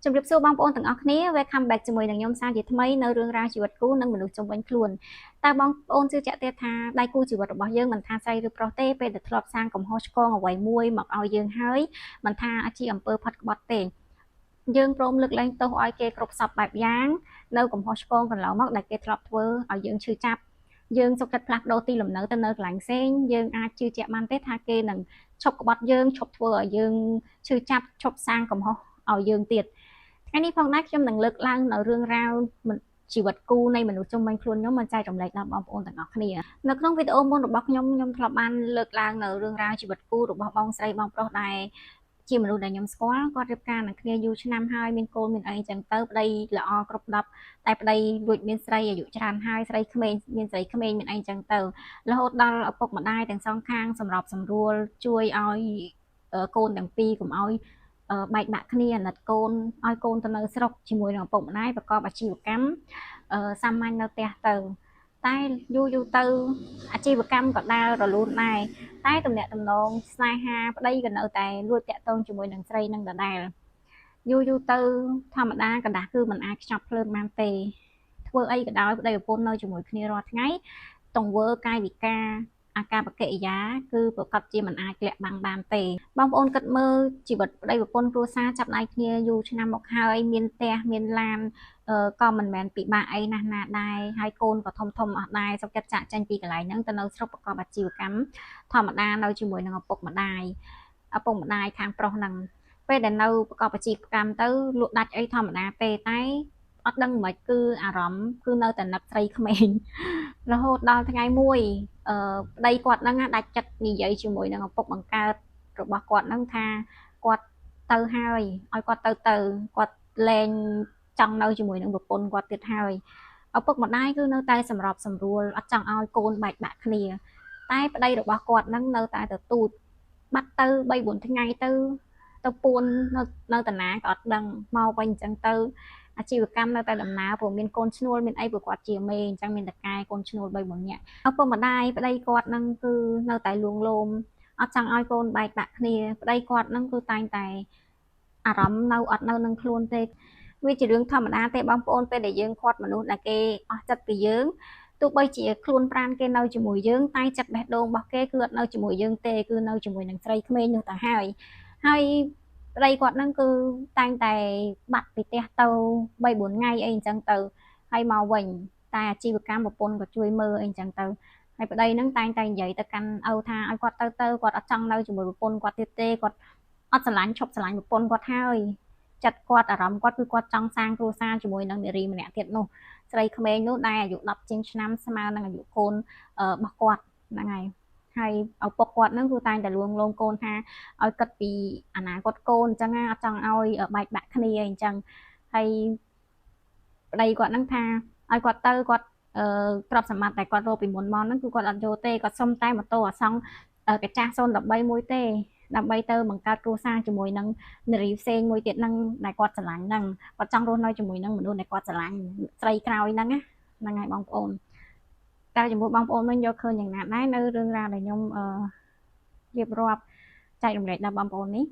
ជំរាបសួរបងប្អូនទាំងអស់គ្នា Welcome back ជាមួយនឹងខ្ញុំសាជាថ្មីនៅរឿងរ៉ាវជីវិតគូនិងមនុស្សជុំវិញខ្លួនតើបងប្អូនជឿជាក់ទេថាដៃគូជីវិតរបស់យើងមិនថាស្រីឬប្រុសទេពេលដែលធ្លាប់សាងកំហុសឆ្គងអ្វីមួយមកឲ្យយើងហើយមិនថាជាអំពើផិតក្បត់ទេយើងព្រមលើកលែងទោសឲ្យគេគ្រប់សពបែបយ៉ាងនៅកំហុសឆ្គងកន្លងមកដែលគេធ្លាប់ធ្វើឲ្យយើងឈឺចាប់យើងសុខចិត្តផ្លាស់ប្ដូរទីលំនៅទៅនៅកន្លែងផ្សេងយើងអាចជឿជាក់បានទេថាគេនឹងឈប់ក្បត់យើងឈប់ធ្វើឲ្យយើងឈឺចាប់ឈប់សាងកំហុសឲ្យយើងទៀតថ្ងៃនេះផងដែរខ្ញុំនឹងលើកឡើងនៅរឿងរ៉ាវជីវិតគូនៃមនុស្សជុំវិញខ្លួនខ្ញុំមកចែករំលែកដល់បងប្អូនទាំងអស់គ្នានៅក្នុងវីដេអូមុនរបស់ខ្ញុំធ្លាប់បានលើកឡើងនៅរឿងរ៉ាវជីវិតគូរបស់បងស្រីបងប្រុសដែរជាមនុស្សដែលខ្ញុំស្គាល់គាត់រៀបការនឹងគ្នាយូរឆ្នាំហើយមានកូនមានអីចឹងទៅប្តីល្អគ្រប់10តែប្តីរួចមានស្រីអាយុច្រើនហើយស្រីក្មេងមានស្រីក្មេងមានអីចឹងទៅរហូតដល់ឪពុកម្ដាយទាំងសងខាងសម្របសម្រួលជួយឲ្យកូនទាំងពីរកុំឲ្យបែកបាក់គ្នាអាណិតកូនឲ្យកូនទៅនៅស្រុកជាមួយនឹងឪពុកម្ដាយប្រកបអាជីវកម្មសាមញ្ញនៅផ្ទះទៅតែយូរទៅអាជីវកម្មក៏ដើររលូនដែរតែទំនាក់ទំនងស្នេហាប្តីក៏នៅតែលួចតាក់ទងជាមួយនឹងស្រីនឹងដដែលយូរទៅធម្មតាកណ្ដាស់គឺมันអាចខ្ចប់ភ្លើងបានទេធ្វើអីក៏ដោយប្តីប្រពន្ធនៅជាមួយគ្នារាល់ថ្ងៃទង្វើកាយវិការអាកប្បកិរិយាគឺប្រកាសជាមិនអាចលាក់បាំងបានទេបងប្អូនគិតមើលជីវិតប្តីប្រពន្ធគ្រួសារចាប់ដៃគ្នាយូរឆ្នាំមកហើយមានផ្ទះមានឡានក៏មិនមែនពិបាកអីណាស់ណាដែរហើយកូនក៏ធំអស់ដែរសុខចិត្តចាក់ចេញពីកន្លែងហ្នឹងទៅនៅស្រុកប្រកបអាជីវកម្មធម្មតានៅជាមួយនឹងឪពុកម្ដាយខាងប្រុសហ្នឹងពេលដែលនៅប្រកបអាជីវកម្មទៅលក់ដាច់អីធម្មតាទេតែអត់ដឹងមិនគឺអារម្មណ៍គឺនៅតែនឹកស្រីក្មេងរហូតដល់ថ្ងៃមួយប្តីគាត់ហ្នឹងដាច់ចិត្តនិយាយជាមួយនឹងឪពុកបង្កើតរបស់គាត់ហ្នឹងថាគាត់ទៅហើយឲ្យគាត់ទៅគាត់លែងចង់នៅជាមួយនឹងប្រពន្ធគាត់ទៀតហើយឪពុកម្ដាយគឺនៅតែសម្របសម្រួលអត់ចង់ឲ្យកូនបែកបាក់គ្នាតែប្តីរបស់គាត់ហ្នឹងនៅតែទៅទូតបាត់ទៅ3-4ថ្ងៃទៅពួននៅតាណាក៏អត់ដឹងមកវិញអញ្ចឹងទៅអាជីវកម្មនៅតែដំណើរព្រោះមានកូនឈ្នួលមានអីព្រោះគាត់ជាមេអញ្ចឹងមានតកែកូនឈ្នួល3-4នាក់ឪពុកម្ដាយប្តីគាត់ហ្នឹងគឺនៅតែលួងលោមអត់ចង់ឲ្យកូនបែកបាក់គ្នាប្តីគាត់ហ្នឹងគឺតែងតែអារម្មណ៍នៅអត់នៅនឹងខ្លួនទេវាជារឿងធម្មតាទេបងប្អូនពេលដែលយើងខាត់មនុស្សដែលគេអស់ចិត្តពីយើងទោះបីជាខ្លួនប្រាណគេនៅជាមួយយើងតែចិត្តបេះដូងរបស់គេគឺអត់នៅជាមួយយើងទេគឺនៅជាមួយនឹងស្រីក្មេងនោះទៅហើយប្តីគាត់ហ្នឹងគឺតែងតែបាត់ពីផ្ទះទៅ3-4ថ្ងៃអីអញ្ចឹងទៅហើយមកវិញតែអាជីវកម្មប្រពន្ធក៏ជួយមើលអីអញ្ចឹងទៅហើយប្តីហ្នឹងតែងតែនិយាយទៅកាន់ឪថាឲ្យគាត់ទៅគាត់អត់ចង់នៅជាមួយប្រពន្ធគាត់ទៀតទេគាត់អត់ស្រឡាញ់ឈប់ស្រឡាញ់ប្រពន្ធគាត់ហើយចិត្តគាត់អារម្មណ៍គាត់គឺគាត់ចង់សាងគ្រួសារជាមួយនឹងនារីម្នាក់ទៀតនោះស្រីក្មេងនោះដែលអាយុ10ជាងឆ្នាំស្មើនឹងអាយុកូនរបស់គាត់ហ្នឹងហើយឪពុកគាត់ហ្នឹងគឺតែងតែលួងលោមកូនថាឲ្យគិតពីអនាគតកូនអញ្ចឹងអត់ចង់ឲ្យបែកបាក់គ្នាអញ្ចឹងហើយប្តីគាត់ហ្នឹងថាឲ្យគាត់ទៅគាត់ទ្រព្យសម្បត្តិតែគាត់រកពីមុនមកហ្នឹងគឺគាត់អត់យកទេគាត់សុំតែម៉ូតូអាសង់កាចាស់013មួយទេដើម្បីទៅបង្កើតគ្រួសារជាមួយនឹងនារីផ្សេងមួយទៀតហ្នឹងដែលគាត់ស្រឡាញ់ហ្នឹងគាត់ចង់រស់នៅជាមួយនឹងមនុស្សដែលគាត់ស្រឡាញ់ស្រីក្រោយហ្នឹងហ្នឹងហើយបងប្អូនតែជាមួយបងប្អូនវិញយកឃើញយ៉ាងណាដែរនៅរឿងរ៉ាវដែលខ្ញុំរៀបរាប់ចែករំលែកដល់បងប្អូននេះ